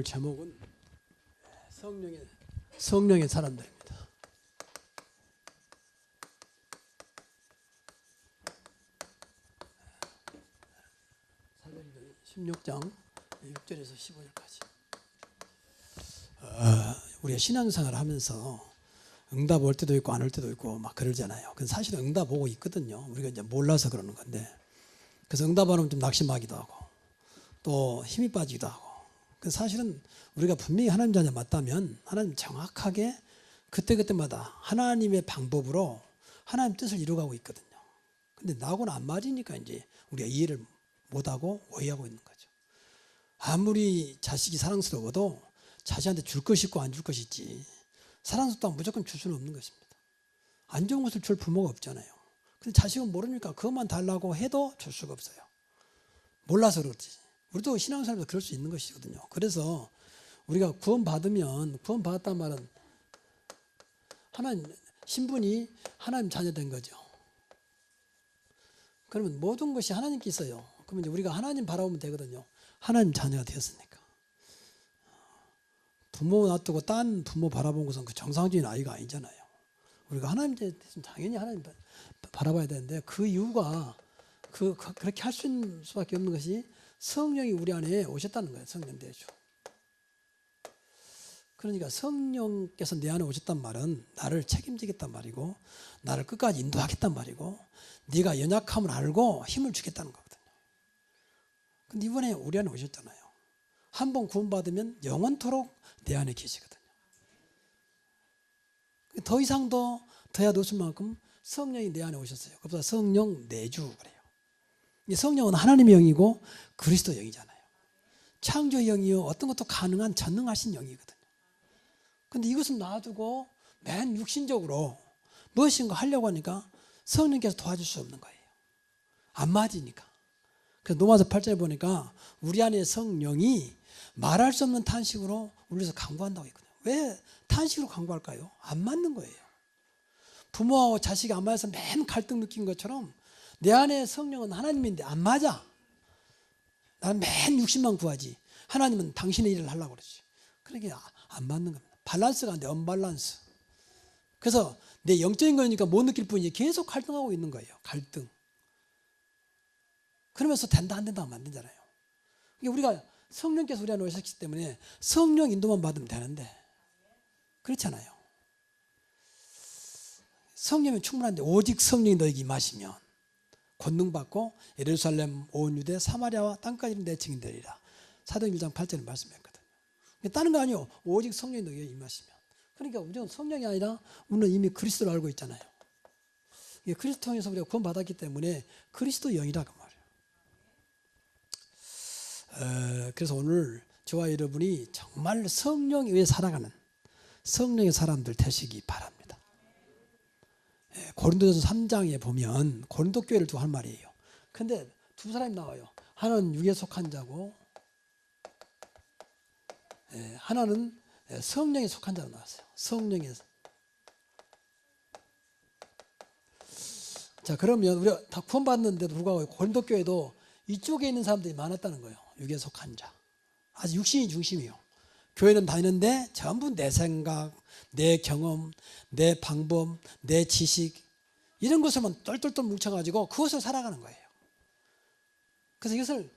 제목은 성령의 사람들입니다. 사도행전 16장 6절에서 15절까지. 우리가 신앙생활을 하면서 응답 올 때도 있고 안 올 때도 있고 막 그러잖아요. 근데 사실은 응답 오고 있거든요. 우리가 이제 몰라서 그러는 건데, 그래서 응답 안 오면 좀 낙심하기도 하고 또 힘이 빠지기도 하고. 사실은 우리가 분명히 하나님 자녀 맞다면 하나님 정확하게 그때그때마다 하나님의 방법으로 하나님 뜻을 이루어가고 있거든요. 근데 나하고는 안 맞으니까 이제 우리가 이해를 못하고 오해하고 있는 거죠. 아무리 자식이 사랑스러워도 자식한테 줄 것이 있고 안 줄 것이 있지, 사랑스럽다고 무조건 줄 수는 없는 것입니다. 안 좋은 것을 줄 부모가 없잖아요. 근데 자식은 모르니까 그것만 달라고 해도 줄 수가 없어요. 몰라서 그렇지. 우리도 신앙생활에서 그럴 수 있는 것이거든요. 그래서 우리가 구원받으면, 구원받았단 말은 하나님 신분이 하나님 자녀 된 거죠. 그러면 모든 것이 하나님께 있어요. 그러면 이제 우리가 하나님 바라보면 되거든요. 하나님 자녀가 되었으니까. 부모 놔두고 딴 부모 바라본 것은 그 정상적인 아이가 아니잖아요. 우리가 하나님 대해서 당연히 하나님 바라봐야 되는데, 그 이유가 그렇게 할 수 있는 수밖에 없는 것이 성령이 우리 안에 오셨다는 거예요. 성령 대주. 그러니까 성령께서 내 안에 오셨단 말은 나를 책임지겠단 말이고, 나를 끝까지 인도하겠단 말이고, 네가 연약함을 알고 힘을 주겠다는 거거든요. 근데 이번에 우리 안에 오셨잖아요. 한 번 구원받으면 영원토록 내 안에 계시거든요. 더 이상도 더야 놓을 만큼 성령이 내 안에 오셨어요. 그래서 성령 내주 그래요. 성령은 하나님의 영이고 그리스도 영이잖아요. 창조의 영이요, 어떤 것도 가능한 전능하신 영이거든요. 그런데 이것은 놔두고 맨 육신적으로 무엇인가 하려고 하니까 성령께서 도와줄 수 없는 거예요. 안 맞으니까. 그래서 로마서 8절에 보니까 우리 안에 성령이 말할 수 없는 탄식으로 울려서 간구한다고 했거든요. 왜 탄식으로 간구할까요? 안 맞는 거예요. 부모하고 자식이 안 맞아서 맨 갈등 느낀 것처럼 내 안에 성령은 하나님인데 안 맞아. 나는 맨 육신만 구하지, 하나님은 당신의 일을 하려고 그러지. 그러니까 안 맞는 겁니다. 밸런스가 안 돼, 언밸런스. 그래서 내 영적인 거니까 못 느낄 뿐이지 계속 갈등하고 있는 거예요. 갈등. 그러면서 된다 안 된다 하면 안 되잖아요. 우리가 성령께서 우리 안에 오셨기 때문에 성령 인도만 받으면 되는데 그렇잖아요. 성령이 충분한데 오직 성령이 너에게 임하시면 권능 받고 예루살렘 온 유대 사마리아와 땅까지는 내 증인 되리라. 사도행전 1장 8절에 말씀했거든요. 다른 거 아니요, 오직 성령이 너에게 임하시면. 그러니까 우리는 성령이 아니라 우리는 이미 그리스도를 알고 있잖아요. 그리스도 통해서 우리가 구원받았기 때문에 그리스도 영이라고 말해요. 그래서 오늘 저와 여러분이 정말 성령 위에 살아가는 성령의 사람들 되시기 바랍니다. 고린도전서 3장에 보면 고린도 교회를 두고 할 말이에요. 근데 두 사람이 나와요. 하나는 육에 속한 자고 하나는 성령에 속한 자로 나왔어요. 성령에서. 자, 그러면 우리가 다 구원받는데도 불구하고 고린도 교회도 이쪽에 있는 사람들이 많았다는 거예요. 육에 속한 자. 아주 육신이 중심이에요. 교회는 다니는데 전부 내 생각, 내 경험, 내 방법, 내 지식, 이런 것을만 똘똘똘 뭉쳐가지고 그것을 살아가는 거예요. 그래서 이것을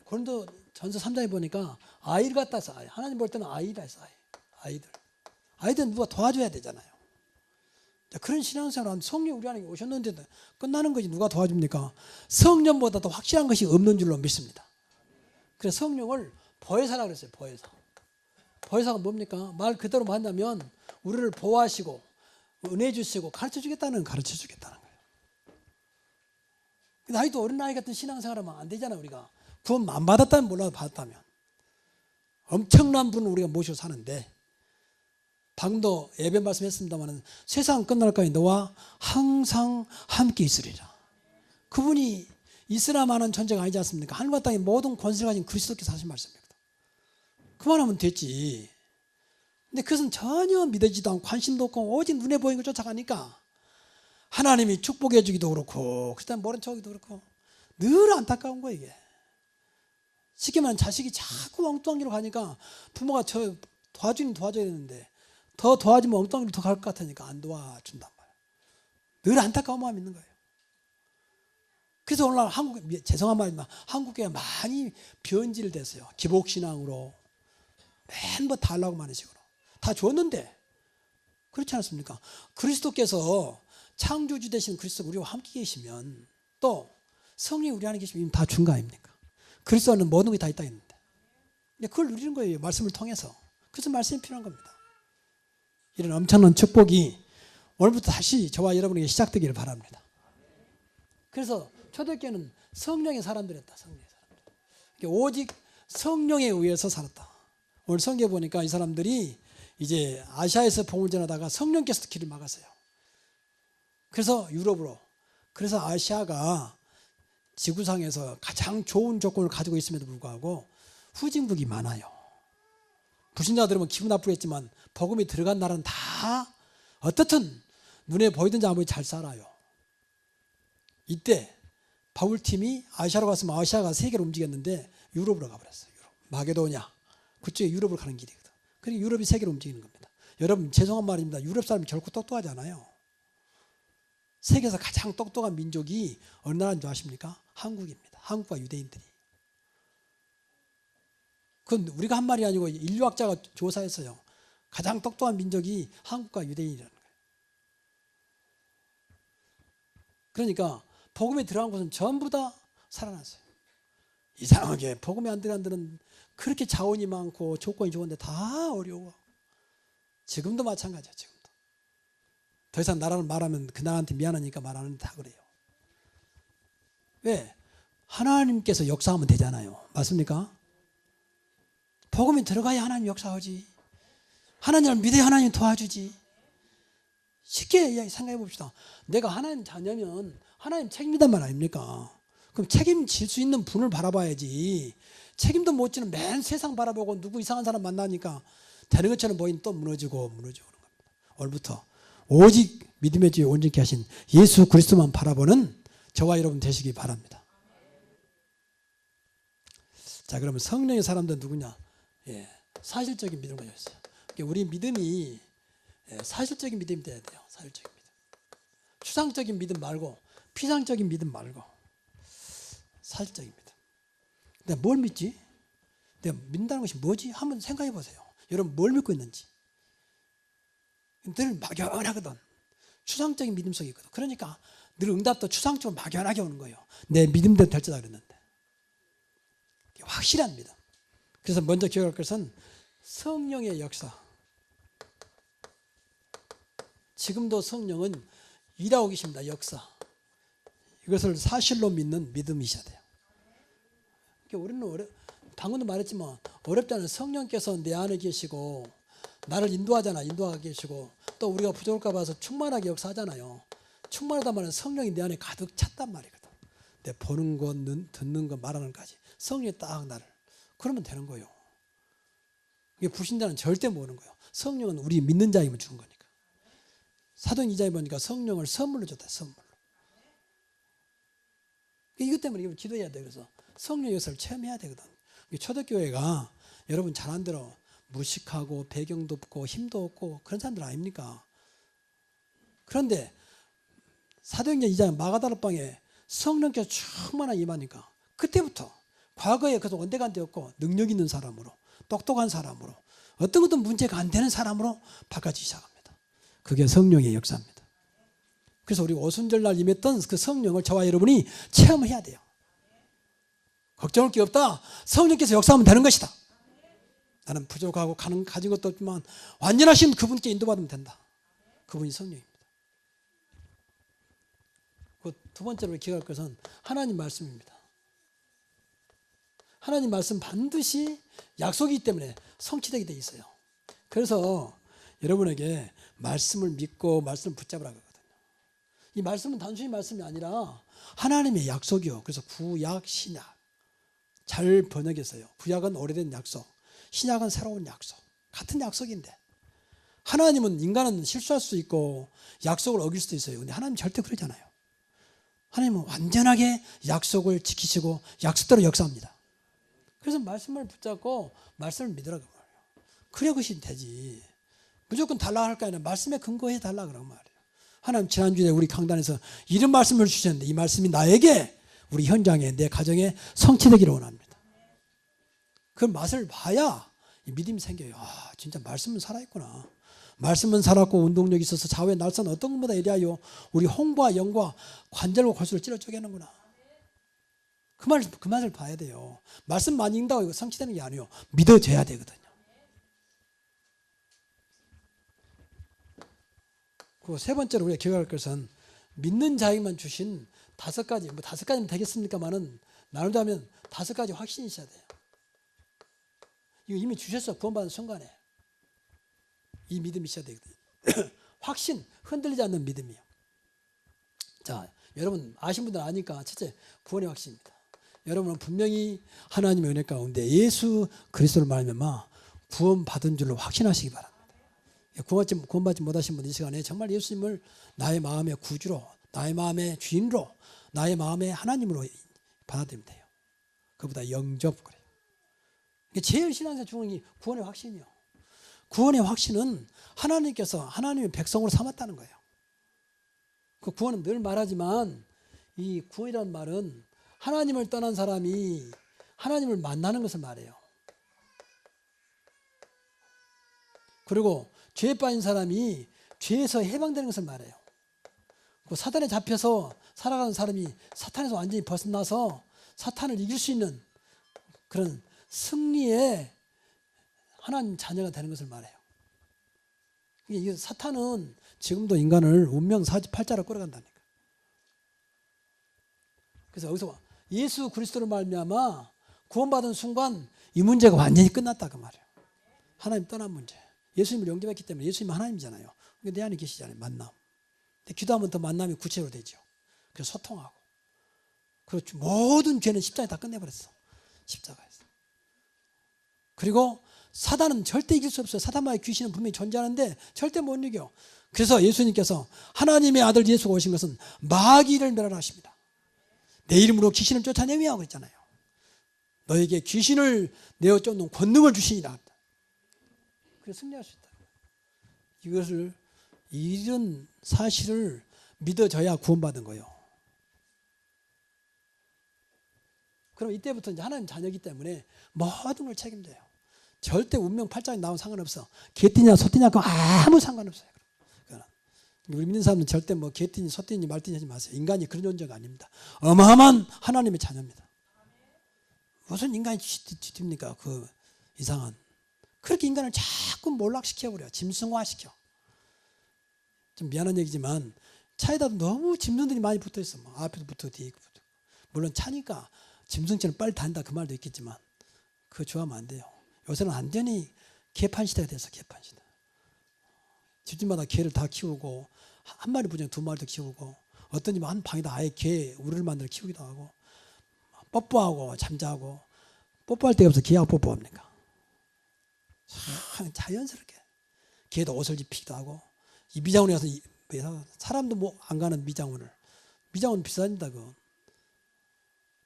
고린도전서 3장에 보니까 아이를 갖다 써. 하나님 볼 때는 아이라 했어. 아이들은 누가 도와줘야 되잖아요. 그런 신앙생활은 성령 우리 안에 오셨는데 끝나는 거지, 누가 도와줍니까? 성령보다 더 확실한 것이 없는 줄로 믿습니다. 그래서 성령을 보혜사라 그랬어요. 보혜사가 뭡니까? 말 그대로 만나면 우리를 보호하시고 은혜 주시고 가르쳐 주겠다는 거예요. 나이도 어린아이 같은 신앙생활하면 안 되잖아요. 우리가 구원 안 받았다면 몰라도 받았다면 엄청난 분을 우리가 모시고 사는데, 방금도 예배 말씀했습니다만 세상 끝날까지 너와 항상 함께 있으리라. 그분이 있으라마는 존재가 아니지 않습니까? 하늘과 땅의 모든 권세를 가진 그리스도께서 하신 말씀입니다. 그만하면 됐지. 근데 그것은 전혀 믿어지도 않고 관심도 없고 오직 눈에 보이는 걸 쫓아가니까 하나님이 축복해 주기도 그렇고, 그다음 모른 척하기도 그렇고 늘 안타까운 거예요. 이게 쉽게 말하면 자식이 자꾸 엉뚱한 길로 가니까 부모가 저 도와줘야 되는데 더 도와주면 엉뚱한 길로 더 갈 것 같으니까 안 도와준단 말이에요. 늘 안타까운 마음이 있는 거예요. 그래서 오늘날 죄송한 말이지만 한국에 많이 변질됐어요. 기복신앙으로 맨 뭐 달라고만 하는 식으로 다 줬는데 그렇지 않습니까? 그리스도께서 창조주 되신 그리스도 우리와 함께 계시면 또 성령이 우리 안에 계시면 다 준 거 아닙니까? 그리스도 안에 모든 게 다 있다 했는데 그걸 누리는 거예요. 말씀을 통해서. 그래서 말씀이 필요한 겁니다. 이런 엄청난 축복이 오늘부터 다시 저와 여러분에게 시작되기를 바랍니다. 그래서 초대교회는 성령의 사람들이었다. 성령의 사람들. 오직 성령에 의해서 살았다. 오늘 성경에 보니까 이 사람들이 이제 아시아에서 복음을 전하다가 성령께서 길을 막았어요. 그래서 유럽으로. 그래서 아시아가 지구상에서 가장 좋은 조건을 가지고 있음에도 불구하고 후진국이 많아요. 불신자들은 기분 나쁘겠지만 복음이 들어간 나라는 다 어떻든 눈에 보이든지 아무리 잘 살아요. 이때 바울팀이 아시아로 갔으면 아시아가 세계로 움직였는데 유럽으로 가버렸어요. 유럽. 마게도냐 그쪽에 유럽으로 가는 길이거든. 그러니까 유럽이 세계로 움직이는 겁니다. 여러분 죄송한 말입니다. 유럽 사람이 결코 똑똑하지 않아요. 세계에서 가장 똑똑한 민족이 어느 나라인 줄 아십니까? 한국입니다. 한국과 유대인들이. 그건 우리가 한 말이 아니고 인류학자가 조사했어요. 가장 똑똑한 민족이 한국과 유대인이라는 거예요. 그러니까 복음에 들어간 곳은 전부 다 살아났어요. 이상하게 복음에 안 들어간 데는 그렇게 자원이 많고 조건이 좋은데 다 어려워. 지금도 마찬가지야. 지금도. 더 이상 나라를 말하면 그 나라한테 미안하니까 말하는데 다 그래요. 왜? 하나님께서 역사하면 되잖아요. 맞습니까? 복음이 들어가야 하나님 역사하지. 하나님을 믿어야 하나님 도와주지. 쉽게 생각해 봅시다. 내가 하나님 자녀면 하나님 책임이단 말 아닙니까? 그럼 책임질 수 있는 분을 바라봐야지. 책임도 못 지는 맨 세상 바라보고 누구 이상한 사람 만나니까 되는 것처럼 보이는 또 무너지고 그러는 겁니다. 오늘부터 오직 믿음의 주에 온전케 하신 예수 그리스도만 바라보는 저와 여러분 되시기 바랍니다. 자, 그러면 성령의 사람들은 누구냐? 사실적인 믿음을 가지고 있어요. 우리 믿음이 사실적인 믿음이 돼야 돼요. 사실적인 믿음. 추상적인 믿음 말고 피상적인 믿음 말고 사실적인 믿음. 내가 뭘 믿지? 내가 믿는다는 것이 뭐지? 한번 생각해 보세요. 여러분 뭘 믿고 있는지. 늘 막연하거든. 추상적인 믿음 속에 있거든. 그러니까 늘 응답도 추상적으로 막연하게 오는 거예요. 내 믿음대로 될 줄다 그랬는데. 확실한 믿음. 그래서 먼저 기억할 것은 성령의 역사. 지금도 성령은 일하고 계십니다. 역사. 이것을 사실로 믿는 믿음이셔야 돼요. 우리는 방금도 말했지만 어렵잖아요. 성령께서 내 안에 계시고 나를 인도하잖아. 인도하고 계시고 또 우리가 부족할까 봐서 충만하게 역사하잖아요. 충만하단 말은 성령이 내 안에 가득 찼단 말이거든. 내 보는 것, 듣는 것, 말하는 것까지 성령이 딱 나를. 그러면 되는 거예요. 이게 불신자는 절대 모르는 거예요. 성령은 우리 믿는 자이면 주는 거니까. 사도행 2장에 보니까 성령을 선물로 줬다. 선물로. 이것 때문에 기도해야 돼. 그래서 성령 역사를 체험해야 되거든. 초대교회가 여러분 잘 안 들어 무식하고 배경도 없고 힘도 없고 그런 사람들 아닙니까? 그런데 사도행전 2장 마가다락방에 성령께서 충만하게 임하니까 그때부터 과거에 그래서 온데간데였고 능력 있는 사람으로 똑똑한 사람으로 어떤 것도 문제가 안 되는 사람으로 바꿔지기 시작합니다. 그게 성령의 역사입니다. 그래서 우리 오순절날 임했던 그 성령을 저와 여러분이 체험해야 돼요. 걱정할 게 없다. 성령께서 역사하면 되는 것이다. 나는 부족하고 가진 것도 없지만 완전하신 그분께 인도받으면 된다. 그분이 성령입니다. 두 번째로 기억할 것은 하나님 말씀입니다. 하나님 말씀 반드시 약속이기 때문에 성취되게 돼 있어요. 그래서 여러분에게 말씀을 믿고 말씀을 붙잡으라고 하거든요. 이 말씀은 단순히 말씀이 아니라 하나님의 약속이요. 그래서 구약, 신약 잘 번역했어요. 구약은 오래된 약속, 신약은 새로운 약속. 같은 약속인데 하나님은 인간은 실수할 수 있고 약속을 어길 수도 있어요. 근데 하나님 절대 그러지 않아요. 하나님은 완전하게 약속을 지키시고 약속대로 역사합니다. 그래서 말씀을 붙잡고 말씀을 믿으라고 말이에요. 그래 그것이 되지. 무조건 달라 할 거 아니라 말씀에 근거해 달라 그런 말이에요. 하나님 지난주에 우리 강단에서 이런 말씀을 주셨는데 이 말씀이 나에게 우리 현장에 내 가정에 성취되기를 원합니다. 그 맛을 봐야 믿음이 생겨요. 아 진짜 말씀은 살아있구나. 말씀은 살았고 운동력이 있어서 좌우의 날선 어떤 것보다 예리하여 우리 홍과 영과 관절과 골수를 찔러 쪼개는구나. 그 맛을 봐야 돼요. 말씀 많이 읽는다고 이거 성취되는 게 아니에요. 믿어져야 되거든요. 그리고 세 번째로 우리가 기억할 것은 믿는 자에게만 주신 5가지, 뭐 5가지면 되겠습니까만은 나누자면 5가지 확신이 있어야 돼요. 이거 이미 주셨어. 구원받은 순간에. 이 믿음이 있어야 되거든요. 확신, 흔들리지 않는 믿음이요. 자, 여러분 아신 분들 아니까 첫째 구원의 확신입니다. 여러분은 분명히 하나님의 은혜 가운데 예수 그리스도를 말하면 구원받은 줄로 확신하시기 바랍니다. 구원받지 못하신 분들 이 시간에 정말 예수님을 나의 마음의 구주로, 나의 마음의 주인으로, 나의 마음의 하나님으로 받아들이면 돼요. 그보다 영접 그래요. 제일 신앙에서 중요한 게 구원의 확신이요. 구원의 확신은 하나님께서 하나님의 백성으로 삼았다는 거예요. 그 구원은 늘 말하지만 이 구원이라는 말은 하나님을 떠난 사람이 하나님을 만나는 것을 말해요. 그리고 죄에 빠진 사람이 죄에서 해방되는 것을 말해요. 그 사탄에 잡혀서 살아가는 사람이 사탄에서 완전히 벗어나서 사탄을 이길 수 있는 그런 승리의 하나님 자녀가 되는 것을 말해요. 이 사탄은 지금도 인간을 운명 사지팔자로 끌어간다니까. 그래서 여기서 예수 그리스도를 말미암아 구원받은 순간 이 문제가 완전히 끝났다 그 말이에요. 하나님 떠난 문제. 예수님을 영접했기 때문에 예수님은 하나님이잖아요. 내 안에 계시잖아요. 만남. 근데 기도하면 더 만남이 구체로 되죠. 그래서 소통하고. 그리고 모든 죄는 십자가에 다 끝내버렸어. 십자가에서. 그리고 사단은 절대 이길 수 없어요. 사단만의 귀신은 분명히 존재하는데 절대 못 이겨. 그래서 예수님께서 하나님의 아들 예수가 오신 것은 마귀를 멸하십니다. 내 이름으로 귀신을 쫓아내며 그랬잖아요. 너에게 귀신을 내어 쫓는 권능을 주시니라. 그래서 승리할 수 있다. 이것을 이런 사실을 믿어져야 구원받은 거예요. 그럼 이때부터 이제 하나님 자녀이기 때문에 모든 걸 책임져요. 절대 운명 팔자에 나온 상관없어. 개띠냐 소띠냐 그 아무 상관없어요. 우리 믿는 사람은 절대 뭐 개띠니 소띠니 말띠니 하지 마세요. 인간이 그런 존재가 아닙니다. 어마어마한 하나님의 자녀입니다. 무슨 인간이 쥐입니까? 그 이상한. 그렇게 인간을 자꾸 몰락시켜버려. 짐승화시켜. 좀 미안한 얘기지만 차에다 너무 짐승들이 많이 붙어있어. 뭐 앞에도 붙어 뒤에 붙어. 물론 차니까 짐승처럼 빨리 다닌다 그 말도 있겠지만 그거 좋아하면 안 돼요. 요새는 완전히 개판 시대가 됐어. 개판 시대. 집집마다 개를 다 키우고 한 마리 부정에 2마리도 키우고 어떤 집은 한 방에다 아예 개 우리를 만들어 키우기도 하고 뽀뽀하고 잠자고 뽀뽀할 데가 없어 개하고 뽀뽀합니까? 자연스럽게 개도 옷을 입히기도 하고 이 미장원에 가서 사람도 뭐 안 가는 미장원은 비쌉니다. 그건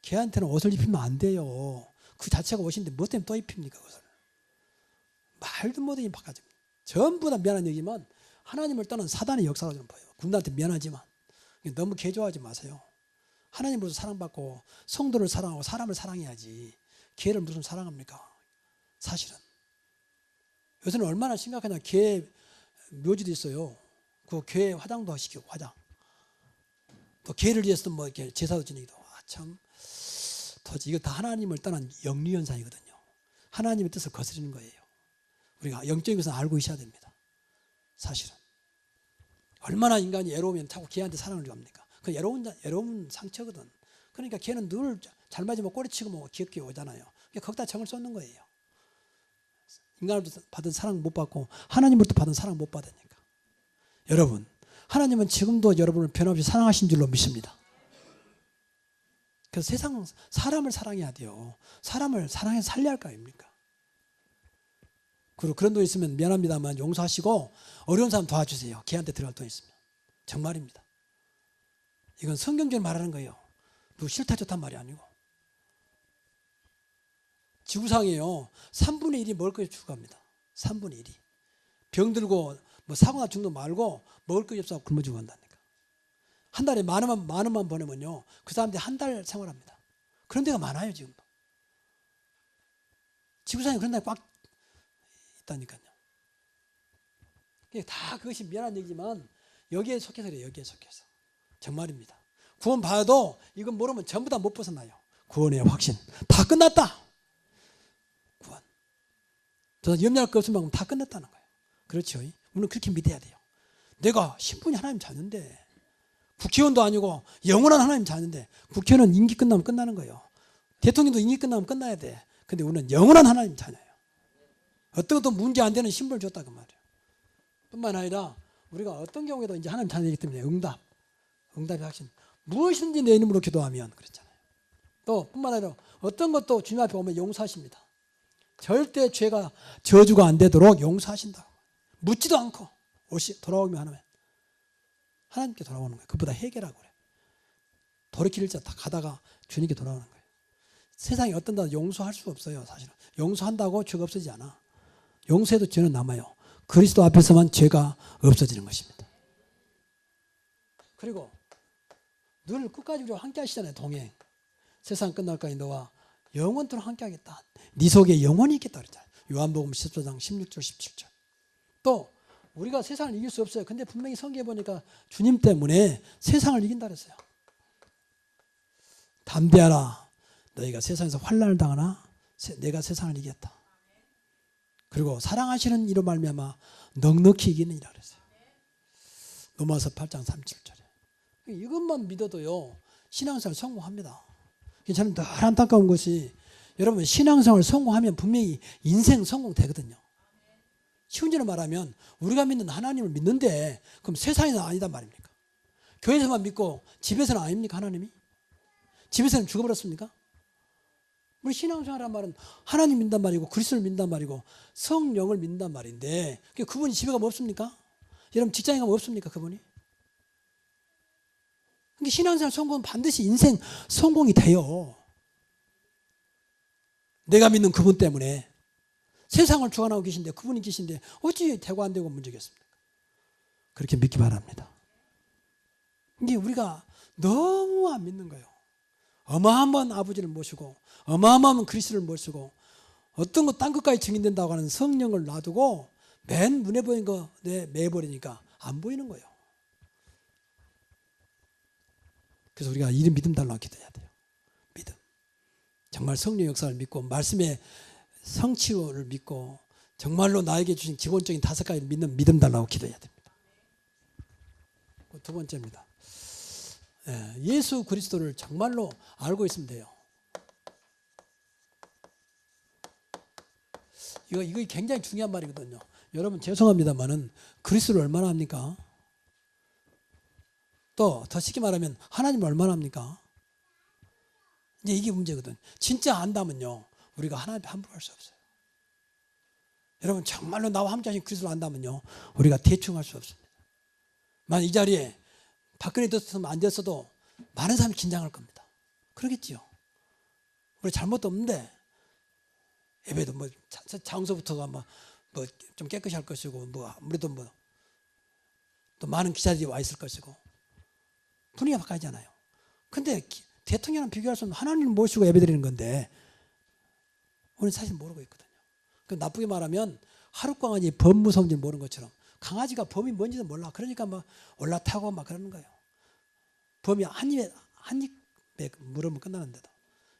개한테는 옷을 입히면 안 돼요. 그 자체가 옷인데 뭐 때문에 또 입힙니까? 그것을 말도 못하게 바꿔줍니다. 전부 다 미안한 얘기지만 하나님을 떠난 사단의 역사가 좀 보여요. 군대한테 미안하지만 너무 개조하지 마세요. 하나님으로서 사랑받고 성도를 사랑하고 사람을 사랑해야지 개를 무슨 사랑합니까? 사실은 요새는 얼마나 심각하냐. 개 묘지도 있어요. 그 개 화장도 시키고 화장. 또 개를 위해서 뭐 이렇게 제사도 지내기도. 참 도대체 이거 다 하나님을 떠난 영리 현상이거든요. 하나님의 뜻을 거스르는 거예요. 우리가 영적인 것은 알고 있어야 됩니다. 사실은 얼마나 인간이 애로우면 자꾸 개한테 사랑을 합니까? 그 애로운 상처거든. 그러니까 개는 늘 잘 맞으면 꼬리치고 뭐 귀엽게 오잖아요. 거기다 정을 쏟는 거예요. 인간으로부터 받은 사랑 못 받고 하나님으로부터 받은 사랑 못 받으니까. 여러분 하나님은 지금도 여러분을 변함없이 사랑하신 줄로 믿습니다. 그래서 세상 사람을 사랑해야 돼요. 사람을 사랑해서 살려야 할 거 아닙니까? 그리고 그런 돈 있으면 미안합니다만 용서하시고 어려운 사람 도와주세요. 걔한테 들어갈 돈 있으면. 정말입니다. 이건 성경적으로 말하는 거예요. 누구 싫다 좋단 말이 아니고 지구상에요 3분의 1이 먹을 것이 죽어갑니다. 3분의 1이 병들고 뭐 사고나 죽는 거 말고 먹을 것이 없어서 굶어 죽어간다니까. 한 달에 만 원만 보내면요 그 사람들이 한 달 생활합니다. 그런 데가 많아요 지금도. 지구상에 그런 데가 꽉 있다니까요. 다 그것이 미안한 얘기지만 여기에 속해서 그래요. 여기에 속해서. 정말입니다. 구원 받아도 이건 모르면 전부 다 못 벗어나요. 구원의 확신. 다 끝났다. 구원. 저 염려할 거 없으면 다 끝났다는 거예요. 그렇죠. 우리는 그렇게 믿어야 돼요. 내가 신분이 하나님 자녀인데 국회의원도 아니고 영원한 하나님 자녀인데 국회의원은 임기 끝나면 끝나는 거예요. 대통령도 임기 끝나면 끝나야 돼. 근데 우리는 영원한 하나님 자녀예요. 어떤 것도 문제 안 되는 신분을 줬다 그 말이에요. 뿐만 아니라 우리가 어떤 경우에도 이제 하나님 자녀이기 때문에 응답의 확신. 무엇이든지 내 이름으로 기도하면 그렇잖아요. 또 뿐만 아니라 어떤 것도 주님 앞에 오면 용서하십니다. 절대 죄가 저주가 안 되도록 용서하신다. 묻지도 않고 돌아오기만 하면 하나님께 돌아오는 거예요. 그보다 해결하고 그래. 돌이킬 자 다 가다가 주님께 돌아오는 거예요. 세상에 어떤 데 용서할 수 없어요. 사실은 용서한다고 죄가 없어지지 않아. 용서해도 죄는 남아요. 그리스도 앞에서만 죄가 없어지는 것입니다. 그리고 늘 끝까지 우리와 함께 하시잖아요. 동행. 세상 끝날까지 너와 영원토록 함께 하겠다. 네 속에 영원히 있겠다 그랬잖아요. 요한복음 14장 16절 17절. 또 우리가 세상을 이길 수 없어요. 근데 분명히 성경에 보니까 주님 때문에 세상을 이긴다 그랬어요. 담대하라. 너희가 세상에서 환난을 당하나 내가 세상을 이겼다. 그리고 사랑하시는 이로 말미암아 넉넉히 이기는 이라 그랬어요. 로마서 8장 37절에. 이것만 믿어도요 신앙생활 성공합니다. 저는 늘 안타까운 것이 여러분 신앙생활 성공하면 분명히 인생 성공되거든요. 쉬운 대로 말하면 우리가 믿는 하나님을 믿는데 그럼 세상에는 아니단 말입니까? 교회에서만 믿고 집에서는 아닙니까? 하나님이? 집에서는 죽어버렸습니까? 우리 신앙생활이란 말은 하나님 믿는단 말이고 그리스도를 믿는단 말이고 성령을 믿는단 말인데 그분이 집에 가면 없습니까? 여러분 직장에 가면 없습니까? 그분이? 그러니까 신앙생활 성공은 반드시 인생 성공이 돼요. 내가 믿는 그분 때문에 세상을 주관하고 계신데 그분이 계신데 어찌 되고 안 되고 문제겠습니까? 그렇게 믿기 바랍니다. 이게 우리가 너무 안 믿는 거예요. 어마어마한 아버지를 모시고 어마어마한 그리스도를 모시고 어떤 것 딴 것까지 증인된다고 하는 성령을 놔두고 맨 눈에 보이는 거 매버리니까 안 보이는 거예요. 그래서 우리가 이 믿음 달라고 기도해야 돼요. 믿음. 정말 성령 역사를 믿고 말씀의 성취를 믿고 정말로 나에게 주신 기본적인 5가지를 믿는 믿음 달라고 기도해야 됩니다. 두 번째입니다. 예수 그리스도를 정말로 알고 있으면 돼요. 이거 굉장히 중요한 말이거든요. 여러분 죄송합니다만은 그리스도를 얼마나 합니까? 또 더 쉽게 말하면 하나님을 얼마나 합니까? 이제 이게 문제거든요. 진짜 안다면요 우리가 하나님 함부로 할 수 없어요. 여러분 정말로 나와 함께 하신 그리스도를 안다면요 우리가 대충 할 수 없습니다. 만약 이 자리에 박근혜 대통령 앉았어도 많은 사람이 긴장할 겁니다. 그러겠지요. 우리 잘못도 없는데 예배도 뭐 장소부터가 뭐 좀 깨끗이 할 것이고 뭐 아무래도 뭐 또 많은 기자들이 와 있을 것이고 분위기가 바뀌잖아요. 근데 대통령은 비교할 수 없는 하나님을 모시고 예배드리는 건데 우리는 사실 모르고 있거든요. 나쁘게 말하면 하룻강아지 범 무서운지 모르는 것처럼 강아지가 범이 뭔지도 몰라. 그러니까 막 올라타고 막 그러는 거예요. 범이 한 입에 물으면 끝나는데도.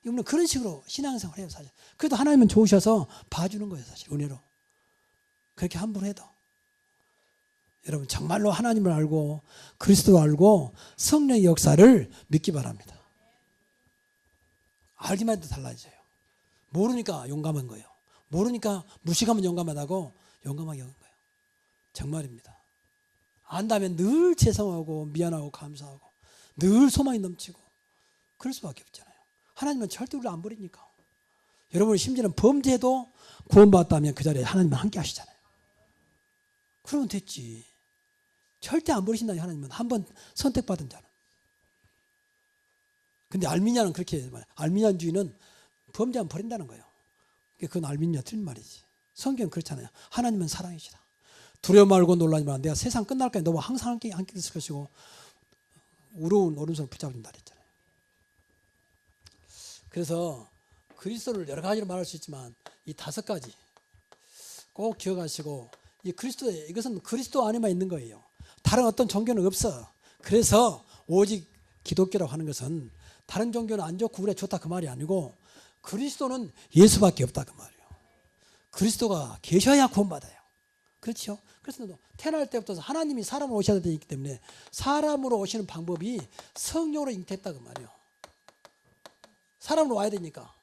우리는 그런 식으로 신앙생활을 해요, 사실. 그래도 하나님은 좋으셔서 봐주는 거예요, 사실. 은혜로. 그렇게 함부로 해도. 여러분, 정말로 하나님을 알고 그리스도를 알고 성령의 역사를 믿기 바랍니다. 알기만 해도 달라져요. 모르니까 용감한 거예요. 모르니까 무식하면 용감하다고 용감하게 하는 거예요. 정말입니다. 안다면 늘 죄송하고 미안하고 감사하고 늘 소망이 넘치고 그럴 수밖에 없잖아요. 하나님은 절대 우리를 안 버리니까. 여러분 심지어는 범죄도 구원받았다면 그 자리에 하나님은 함께 하시잖아요. 그러면 됐지. 절대 안 버리신다 하나님은 한번 선택받은 자는. 근데 알미냐는 그렇게 알미냐주의는 범죄하면 버린다는 거예요. 그건 알미니아 틀린 말이지. 성경은 그렇잖아요. 하나님은 사랑이시다. 두려워 말고 놀라지 마. 내가 세상 끝날까지 너와 항상 함께 있을 것이고 우러운 오른손을 붙잡는다 그랬잖아요. 그래서 그리스도를 여러 가지로 말할 수 있지만 이 5가지 꼭 기억하시고, 이 그리스도에, 이것은 그리스도 안에만 있는 거예요. 다른 어떤 종교는 없어. 그래서 오직 기독교라고 하는 것은 다른 종교는 안 좋고 우리가 좋다 그 말이 아니고, 그리스도는 예수밖에 없다 그 말이에요. 그리스도가 계셔야 구원받아요. 그렇죠? 그래서 태어날 때부터 하나님이 사람으로 오셔야 되기 때문에 사람으로 오시는 방법이 성령으로 잉태했다 그 말이에요. 사람으로 와야 되니까.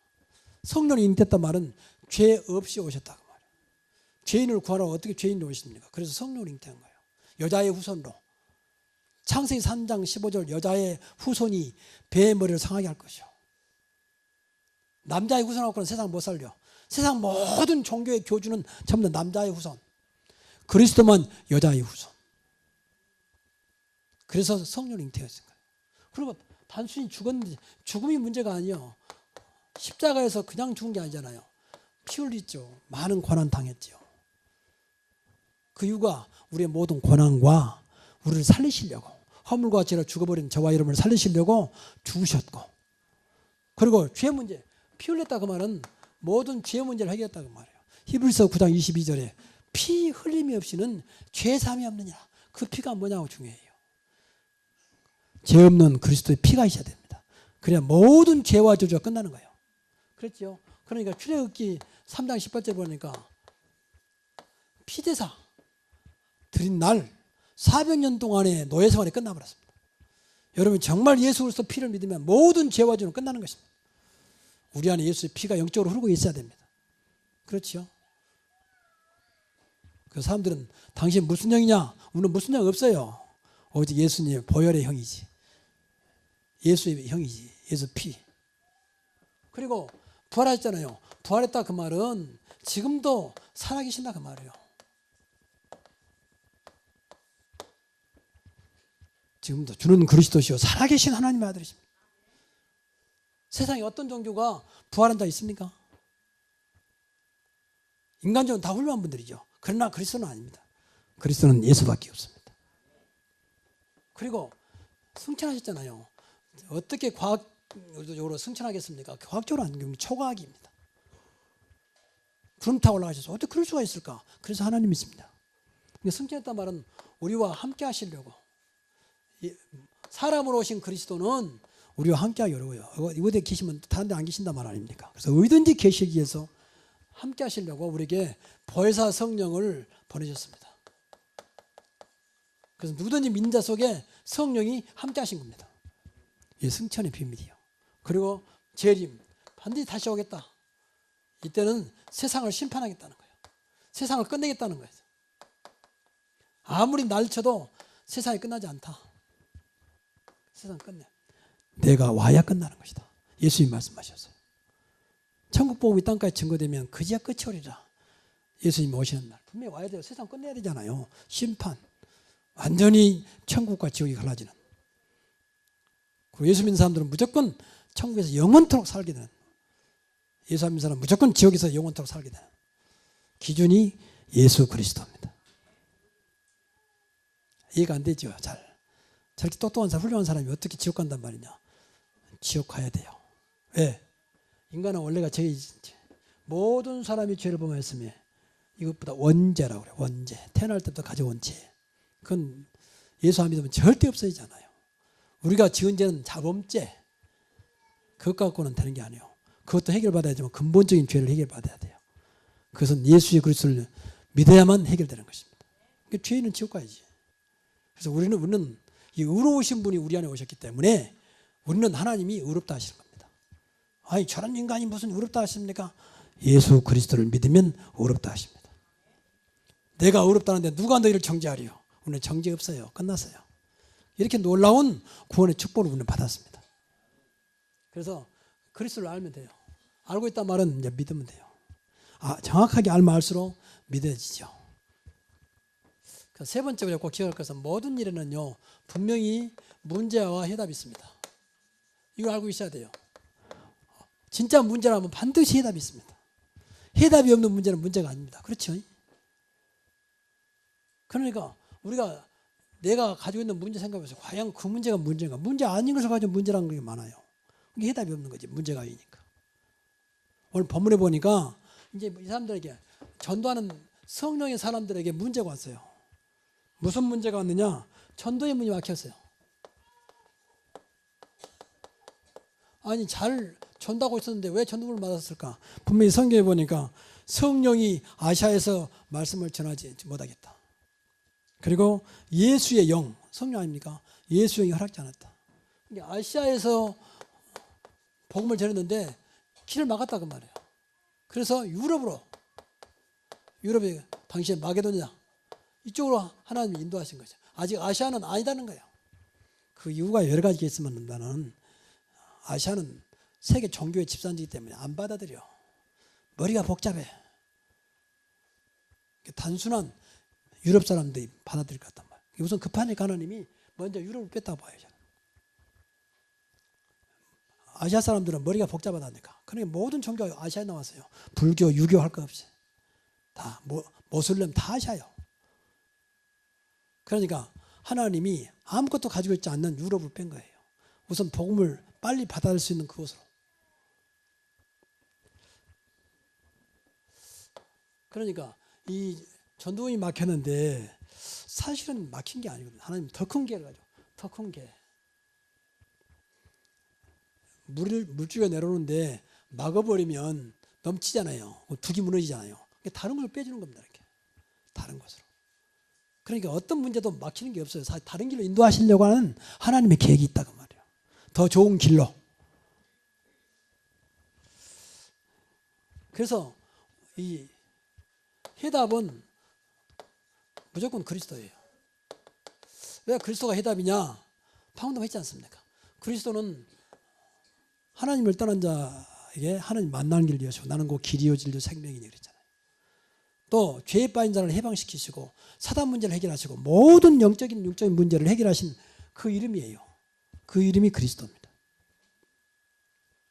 성령이 잉태했단 말은 죄 없이 오셨다 그 말이에요. 죄인을 구하러 어떻게 죄인으로 오십니까? 그래서 성령으로 잉태한 거예요. 여자의 후손으로. 창세기 3장 15절 여자의 후손이 배의 머리를 상하게 할 것이요. 남자의 후손하고는 세상 못 살려. 세상 모든 종교의 교주는 전부 다 남자의 후손. 그리스도만 여자의 후손. 그래서 성령을 잉태했을 거예요. 그리고 단순히 죽었는데, 죽음이 문제가 아니에요. 십자가에서 그냥 죽은 게 아니잖아요. 피 흘렸죠. 많은 고난 당했죠. 그 이유가 우리의 모든 고난과 우리를 살리시려고, 허물과 죄로 죽어버린 저와 여러분을 살리시려고 죽으셨고, 그리고 죄 문제, 피 흘렸다 그 말은 모든 죄 문제를 해결했다 그 말이에요. 히브리서 9장 22절에 피 흘림이 없이는 죄 사함이 없느냐. 그 피가 뭐냐고 중요해요. 죄 없는 그리스도의 피가 있어야 됩니다. 그래야 모든 죄와 저주가 끝나는 거예요. 그렇죠? 그러니까 출애굽기 3장 18절 보니까 피제사 드린 날 400년 동안의 노예 생활이 끝나버렸습니다. 여러분 정말 예수 그리스도 피를 믿으면 모든 죄와 저주는 끝나는 것입니다. 우리 안에 예수의 피가 영적으로 흐르고 있어야 됩니다. 그렇죠? 그 사람들은 당신 무슨 형이냐? 우리는 무슨 형 없어요. 오직 예수님의 보혈의 형이지. 예수의 형이지. 예수 피. 그리고 부활하셨잖아요. 부활했다 그 말은 지금도 살아계신다 그 말이에요. 지금도 주는 그리스도시요 살아계신 하나님의 아들이십니다. 세상에 어떤 종교가 부활한 자 있습니까? 인간적으로 다 훌륭한 분들이죠. 그러나 그리스도는 아닙니다. 그리스도는 예수밖에 없습니다. 그리고 승천하셨잖아요. 어떻게 과학적으로 승천하겠습니까? 과학적으로 아니면 초과학입니다. 구름 타고 올라가셔서 어떻게 그럴 수가 있을까? 그래서 하나님이십니다. 승천했단 말은 우리와 함께 하시려고. 사람으로 오신 그리스도는 우리와 함께하기 어려워요. 이곳에 계시면 다른 데 안 계신단 말 아닙니까? 그래서 어디든지 계시기 위해서 함께 하시려고 우리에게 보혜사 성령을 보내셨습니다. 그래서 누구든지 믿는 자 속에 성령이 함께 하신 겁니다. 이게 승천의 비밀이에요. 그리고 재림, 반드시 다시 오겠다. 이때는 세상을 심판하겠다는 거예요. 세상을 끝내겠다는 거예요. 아무리 날 쳐도 세상이 끝나지 않다. 세상 끝내. 내가 와야 끝나는 것이다. 예수님 말씀하셨어요. 천국 복음이 땅까지 증거되면 그제야 끝이 오리라. 예수님 오시는 날 분명히 와야 돼요. 세상 끝내야 되잖아요. 심판. 완전히 천국과 지옥이 갈라지는. 그리고 예수 믿는 사람들은 무조건 천국에서 영원토록 살게 되는, 예수 안 믿는 사람은 무조건 지옥에서 영원토록 살게 되는 기준이 예수 그리스도입니다. 이해가 안 되죠. 저렇게 똑똑한 사람, 훌륭한 사람이 어떻게 지옥 간단 말이냐. 지옥 가야 돼요. 왜? 인간은 원래가 죄이지. 모든 사람이 죄를 범했으며 이것보다 원죄라고 그래요. 원죄. 태어날 때부터 가져온 죄. 그건 예수 안 믿으면 절대 없어지잖아요. 우리가 지은 죄는 자범죄. 그것 갖고는 되는 게 아니에요. 그것도 해결받아야지만 근본적인 죄를 해결받아야 돼요. 그것은 예수의 그리스도를 믿어야만 해결되는 것입니다. 그러니까 죄인은 지옥 가야지. 그래서 우리는 이 의로우신 분이 우리 안에 오셨기 때문에 우리는 하나님이 의롭다 하시는 겁니다. 아니 저런 인간이 무슨 의롭다 하십니까? 예수 그리스도를 믿으면 의롭다 하십니다. 내가 의롭다는데 누가 너희를 정죄하리요? 우리는 정죄 없어요. 끝났어요. 이렇게 놀라운 구원의 축복을 우리는 받았습니다. 그래서 그리스도를 알면 돼요. 알고 있단 말은 이제 믿으면 돼요. 정확하게 알면 알수록 믿어지죠. 세 번째로 꼭 기억할 것은 모든 일에는요 분명히 문제와 해답이 있습니다. 이걸 알고 있어야 돼요. 진짜 문제라면 반드시 해답이 있습니다. 해답이 없는 문제는 문제가 아닙니다. 그렇죠? 그러니까 우리가 내가 가지고 있는 문제 생각해서 과연 그 문제가 문제인가? 문제 아닌 것을 가지고 문제라는 게 많아요. 이게 해답이 없는 거지. 문제가 아니니까. 오늘 본문에 보니까 이제 이 사람들에게 전도하는 성령의 사람들에게 문제가 왔어요. 무슨 문제가 왔느냐? 전도의 문이 막혔어요. 아니 잘 전도하고 있었는데 왜 전도를 받았을까? 분명히 성경에 보니까 성령이 아시아에서 말씀을 전하지 못하겠다. 그리고 예수의 영, 성령 아닙니까? 예수 영이 허락지 않았다. 아시아에서 복음을 전했는데 길을 막았다 그 말이에요. 그래서 유럽에 당시에 마게도냐 이쪽으로 하나님이 인도하신 거죠. 아직 아시아는 아니다는 거예요. 그 이유가 여러 가지가 있으면 나는 아시아는 세계 종교의 집산지이기 때문에 안 받아들여. 머리가 복잡해. 단순한 유럽 사람들이 받아들일 것 같단 말이에요. 우선 급하니까 하나님이 먼저 유럽을 뺐다고 봐요. 아시아 사람들은 머리가 복잡하다니까. 그러니까 모든 종교가 아시아에 나왔어요. 불교, 유교 할 것 없이. 다 모슬렘 다 아시아요. 그러니까 하나님이 아무것도 가지고 있지 않는 유럽을 뺀 거예요. 우선 복음을 빨리 받아들일 수 있는 그곳으로. 그러니까 이 전도원이 막혔는데 사실은 막힌 게 아니거든요. 하나님 더 큰 개를 가지고 더 큰 개. 물줄기가 내려오는데 막아버리면 넘치잖아요. 둑이 무너지잖아요. 다른 걸 빼주는 겁니다. 이렇게 다른 것으로. 그러니까 어떤 문제도 막히는 게 없어요. 다른 길로 인도하시려고 하는 하나님의 계획이 있다고 말이에요. 더 좋은 길로. 그래서 이 해답은 무조건 그리스도예요. 왜 그리스도가 해답이냐? 방금도 했지 않습니까? 그리스도는 하나님을 떠난 자에게 하나님 만나는 길을 여시고 나는 그 길이요 진리요 생명이니 그랬잖아요. 또 죄에 빠진 자를 해방시키시고 사단 문제를 해결하시고 모든 영적인 육적인 문제를 해결하신 그 이름이에요. 그 이름이 그리스도입니다.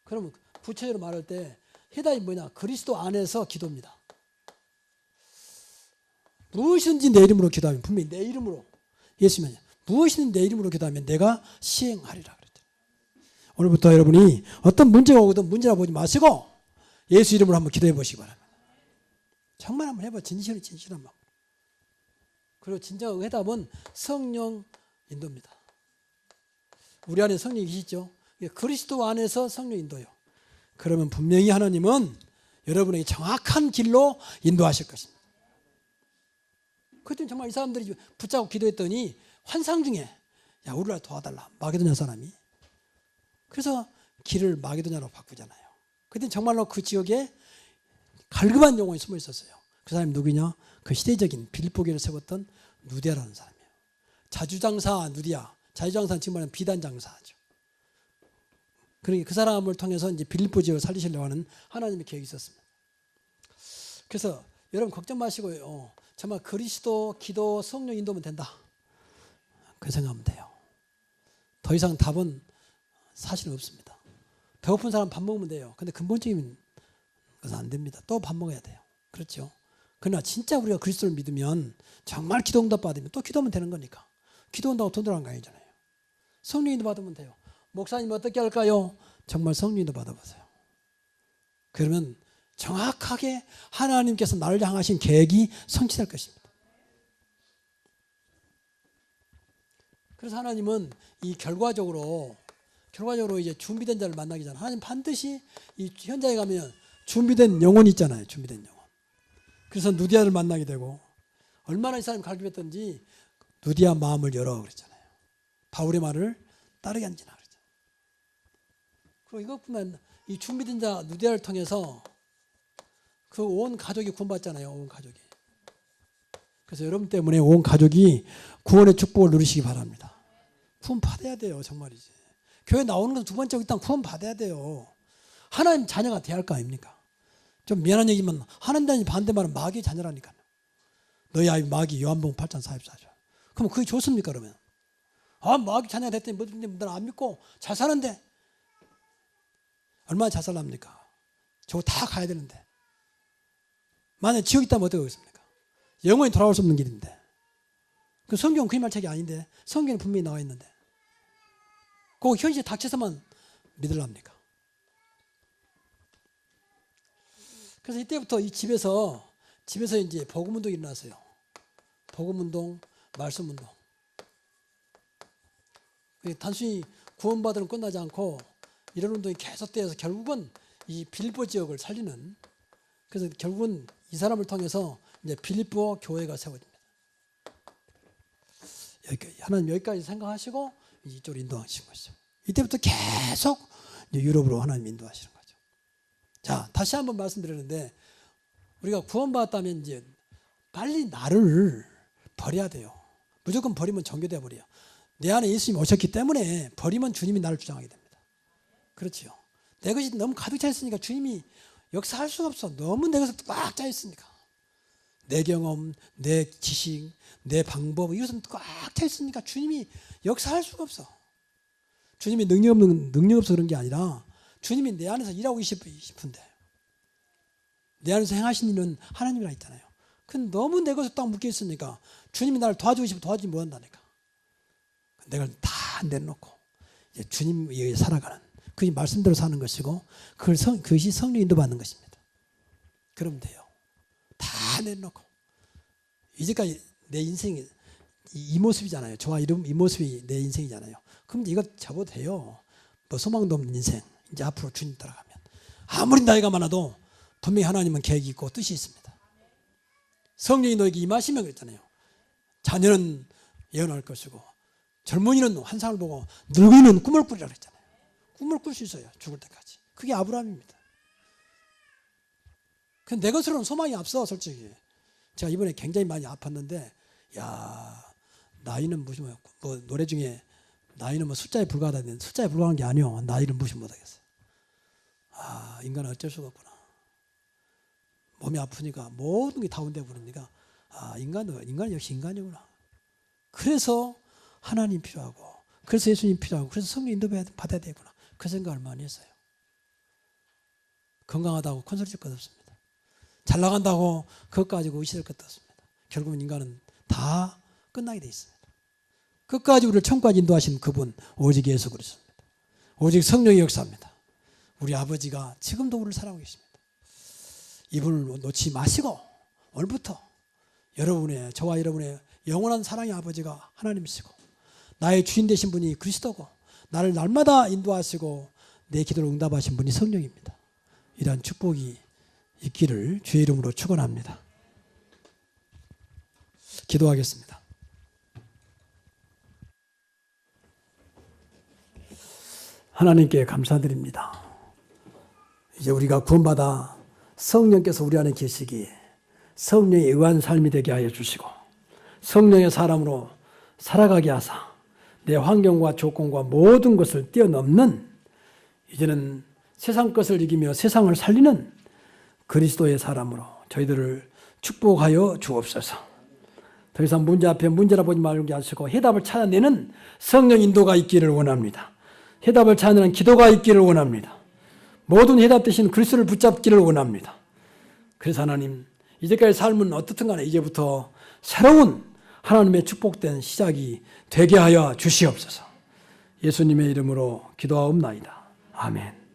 그러면 구체적으로 말할 때 해답이 뭐냐? 그리스도 안에서 기도입니다. 무엇이든지 내 이름으로 기도하면 분명히 내 이름으로 예수님이 무엇이든지 내 이름으로 기도하면 내가 시행하리라 그랬죠. 오늘부터 여러분이 어떤 문제가 오거든 문제라고 보지 마시고 예수 이름으로 한번 기도해 보시기 바랍니다. 정말 한번 해봐. 진실한 마음. 그리고 진정한 해답은 성령 인도입니다. 우리 안에 성령이 계시죠. 그리스도 안에서 성령 인도요. 그러면 분명히 하나님은 여러분에게 정확한 길로 인도하실 것입니다. 그때 정말 이 사람들이 붙잡고 기도했더니 환상 중에 야 우리를 도와달라. 마게도냐 사람이. 그래서 길을 마게도냐로 바꾸잖아요. 그때 정말로 그 지역에 갈급한 영혼이 숨어 있었어요. 그 사람이 누구냐? 그 시대적인 빌립보교를 세웠던 누디아라는 사람이에요. 자주장사 누디아. 자주장사는 지금 말하는 비단장사죠. 그러니까 그 사람을 통해서 이제 빌립보 지역을 살리시려고 하는 하나님의 계획이 있었습니다. 그래서 여러분 걱정 마시고요. 정말 그리스도, 기도, 성령 인도면 된다. 그 생각하면 돼요. 더 이상 답은 사실은 없습니다. 배고픈 사람 밥 먹으면 돼요. 근데 근본적인 것은 안 됩니다. 또 밥 먹어야 돼요. 그렇죠? 그러나 진짜 우리가 그리스도를 믿으면 정말 기도 응답 받으면 또 기도하면 되는 거니까. 기도 온다고 돈 들어간 거 아니잖아요. 성령 인도 받으면 돼요. 목사님 어떻게 할까요? 정말 성령 인도 받아보세요. 그러면 정확하게 하나님께서 나를 향하신 계획이 성취될 것입니다. 그래서 하나님은 이 결과적으로 이제 준비된 자를 만나기 전에 하나님 반드시 이 현장에 가면 준비된 영혼이 있잖아요. 준비된 영혼. 그래서 누디아를 만나게 되고 얼마나 이 사람이 갈급했던지 누디아 마음을 열어 그랬잖아요. 바울의 말을 따르게 앉으나 그랬잖아요. 그리고 이것뿐만 이 준비된 자 누디아를 통해서 그 온 가족이 구원받잖아요. 온 가족이. 그래서 여러분 때문에 온 가족이 구원의 축복을 누리시기 바랍니다. 구원 받아야 돼요. 정말이지. 교회 나오는 건 두 번째 일단 구원 받아야 돼요. 하나님 자녀가 돼야 할 거 아닙니까? 좀 미안한 얘기만 하나님 반대말은 마귀의 자녀라니까요. 너희 아이 마귀 요한복음 8장 44절. 그럼 그게 좋습니까 그러면? 아 마귀 자녀가 됐더니 너는 안 믿고 잘 사는데 얼마나 잘 살랍니까? 저거 다 가야 되는데. 만약에 지옥 있다면 어떻게 하겠습니까? 영원히 돌아올 수 없는 길인데. 그 성경은 그 말책이 아닌데 성경에 분명히 나와 있는데 그 현실에 닥쳐서만 믿으랍니까? 그래서 이때부터 이 집에서 이제 복음운동이 일어났어요. 복음운동, 말씀운동. 단순히 구원받으면 끝나지 않고 이런 운동이 계속되어서 결국은 이 빌립보 지역을 살리는, 그래서 결국은 이 사람을 통해서 이제 빌립보 교회가 세워집니다. 하나님 여기까지 생각하시고 이쪽으로 인도하시는 것이죠. 이때부터 계속 유럽으로 하나님 인도하시는 거죠. 자, 다시 한번 말씀드렸는데 우리가 구원받았다면 이제 빨리 나를 버려야 돼요. 무조건 버리면 정교돼 버려요. 내 안에 예수님이 오셨기 때문에 버리면 주님이 나를 주장하게 됩니다. 그렇지요. 내 것이 너무 가득 차 있으니까 주님이 역사할 수가 없어. 너무 내 것이 꽉 차 있으니까. 내 경험, 내 지식, 내 방법 이것은 꽉 차 있으니까 주님이 역사할 수가 없어. 주님이 능력 없어서 그런 게 아니라 주님이 내 안에서 일하고 싶은데 내 안에서 행하신 일은 하나님이라 했잖아요. 근데 너무 내 것에 딱 묶여 있으니까 주님이 나를 도와주고 싶어 도와주지 못한다니까. 내가 다 내놓고 이제 주님 위에 살아가는 그 말씀대로 사는 것이고 그것이 성령 인도받는 것입니다. 그러면 돼요. 다 내놓고 이제까지 내 인생이 이 모습이잖아요. 저와 이 모습이 내 인생이잖아요. 그럼 이거 접어도 돼요. 뭐 소망도 없는 인생. 이제 앞으로 주님 따라가면 아무리 나이가 많아도 분명히 하나님은 계획이 있고 뜻이 있습니다. 성령이 너에게 임하시면 그랬잖아요. 자녀는 예언할 것이고 젊은이는 환상을 보고 늙은이는 꿈을 꾸리라 그랬잖아요. 꿈을 꿀 수 있어요. 죽을 때까지. 그게 아브라함입니다. 내 것으로는 소망이 앞서 솔직히. 제가 이번에 굉장히 많이 아팠는데 나이는 무시 뭐 노래 중에 나이는 뭐 숫자에 불과하다는데 숫자에 불과한 게 아니요. 나이를 무시 못하겠어요. 인간은 어쩔 수가 없구나. 몸이 아프니까 모든 게 다운돼 버리니까 인간 역시 인간이구나. 그래서 하나님 필요하고 그래서 예수님 필요하고 그래서 성령 인도 받아야 되구나. 그 생각을 많이 했어요. 건강하다고 콘솔 칠 것 없습니다. 잘 나간다고 그것 가지고 의식할 것도 없습니다. 결국은 인간은 다 끝나게 돼 있습니다. 끝까지 우리를 천국까지 인도하신 그분 오직 예수 그리스도입니다. 오직 성령의 역사입니다. 우리 아버지가 지금도 우리를 사랑하고 계십니다. 이분을 놓지 마시고 오늘부터 저와 여러분의 영원한 사랑의 아버지가 하나님이시고 나의 주인 되신 분이 그리스도고 나를 날마다 인도하시고 내 기도를 응답하신 분이 성령입니다. 이러한 축복이 있기를 주의 이름으로 축원합니다. 기도하겠습니다. 하나님께 감사드립니다. 이제 우리가 구원받아 성령께서 우리 안에 계시기에 성령에 의한 삶이 되게 하여 주시고 성령의 사람으로 살아가게 하사 내 환경과 조건과 모든 것을 뛰어넘는 이제는 세상 것을 이기며 세상을 살리는 그리스도의 사람으로 저희들을 축복하여 주옵소서. 더 이상 문제 앞에 문제라 보지 말게 하시고 해답을 찾아내는 성령 인도가 있기를 원합니다. 해답을 찾는 기도가 있기를 원합니다. 모든 해답 대신 그리스도를 붙잡기를 원합니다. 그래서 하나님 이제까지 삶은 어떻든 간에 이제부터 새로운 하나님의 축복된 시작이 되게 하여 주시옵소서. 예수님의 이름으로 기도하옵나이다. 아멘.